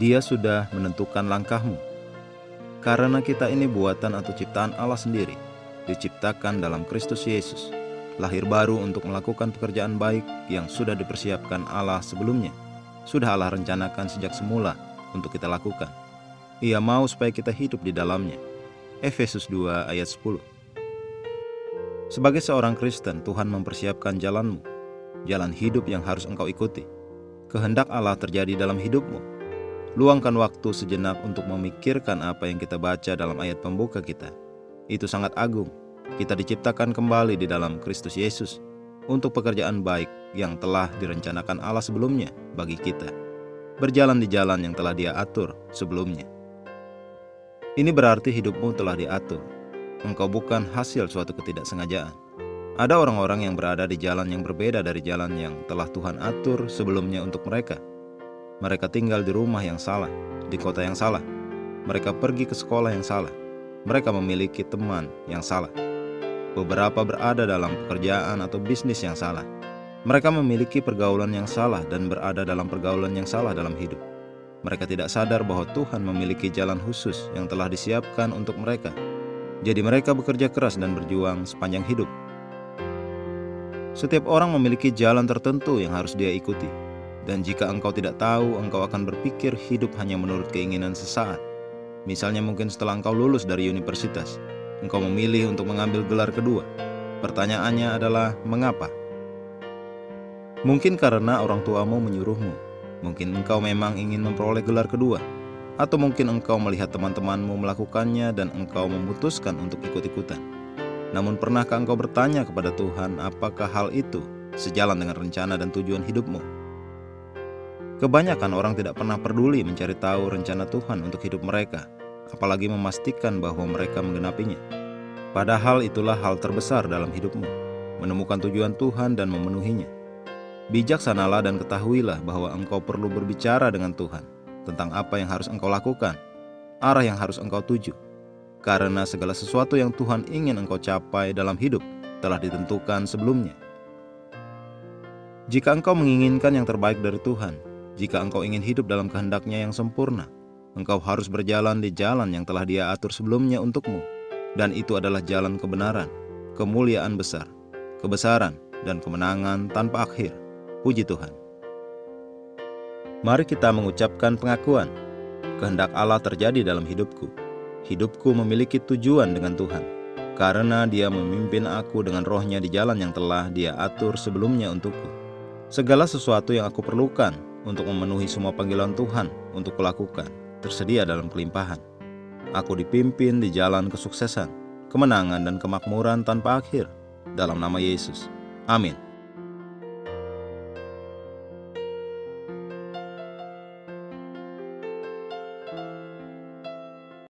Dia sudah menentukan langkahmu. Karena kita ini buatan atau ciptaan Allah sendiri, diciptakan dalam Kristus Yesus, lahir baru untuk melakukan pekerjaan baik yang sudah dipersiapkan Allah sebelumnya. Sudah Allah rencanakan sejak semula untuk kita lakukan. Ia mau supaya kita hidup di dalamnya. Efesus 2 ayat 10. Sebagai seorang Kristen, Tuhan mempersiapkan jalanmu, jalan hidup yang harus engkau ikuti. Kehendak Allah terjadi dalam hidupmu. Luangkan waktu sejenak untuk memikirkan apa yang kita baca dalam ayat pembuka kita. Itu sangat agung. Kita diciptakan kembali di dalam Kristus Yesus untuk pekerjaan baik yang telah direncanakan Allah sebelumnya bagi kita. Berjalan di jalan yang telah Dia atur sebelumnya. Ini berarti hidupmu telah diatur. Engkau bukan hasil suatu ketidaksengajaan. Ada orang-orang yang berada di jalan yang berbeda dari jalan yang telah Tuhan atur sebelumnya untuk mereka. Mereka tinggal di rumah yang salah, di kota yang salah. Mereka pergi ke sekolah yang salah. Mereka memiliki teman yang salah. Beberapa berada dalam pekerjaan atau bisnis yang salah. Mereka memiliki pergaulan yang salah dan berada dalam pergaulan yang salah dalam hidup. Mereka tidak sadar bahwa Tuhan memiliki jalan khusus yang telah disiapkan untuk mereka. Jadi mereka bekerja keras dan berjuang sepanjang hidup. Setiap orang memiliki jalan tertentu yang harus dia ikuti. Dan jika engkau tidak tahu, engkau akan berpikir hidup hanya menurut keinginan sesaat. Misalnya mungkin setelah engkau lulus dari universitas, engkau memilih untuk mengambil gelar kedua. Pertanyaannya adalah, mengapa? Mungkin karena orang tuamu menyuruhmu. Mungkin engkau memang ingin memperoleh gelar kedua. Atau mungkin engkau melihat teman-temanmu melakukannya dan engkau memutuskan untuk ikut-ikutan. Namun pernahkah engkau bertanya kepada Tuhan apakah hal itu sejalan dengan rencana dan tujuan hidupmu? Kebanyakan orang tidak pernah peduli mencari tahu rencana Tuhan untuk hidup mereka, apalagi memastikan bahwa mereka menggenapinya. Padahal itulah hal terbesar dalam hidupmu, menemukan tujuan Tuhan dan memenuhinya. Bijaksanalah dan ketahuilah bahwa engkau perlu berbicara dengan Tuhan tentang apa yang harus engkau lakukan, arah yang harus engkau tuju. Karena segala sesuatu yang Tuhan ingin engkau capai dalam hidup telah ditentukan sebelumnya. Jika engkau menginginkan yang terbaik dari Tuhan, jika engkau ingin hidup dalam kehendak-Nya yang sempurna, engkau harus berjalan di jalan yang telah Dia atur sebelumnya untukmu. Dan itu adalah jalan kebenaran, kemuliaan besar, kebesaran, dan kemenangan tanpa akhir. Puji Tuhan. Mari kita mengucapkan pengakuan. Kehendak Allah terjadi dalam hidupku. Hidupku memiliki tujuan dengan Tuhan, karena Dia memimpin aku dengan roh-Nya di jalan yang telah Dia atur sebelumnya untukku. Segala sesuatu yang aku perlukan untuk memenuhi semua panggilan Tuhan untuk kulakukan tersedia dalam kelimpahan. Aku dipimpin di jalan kesuksesan, kemenangan dan kemakmuran tanpa akhir dalam nama Yesus. Amin.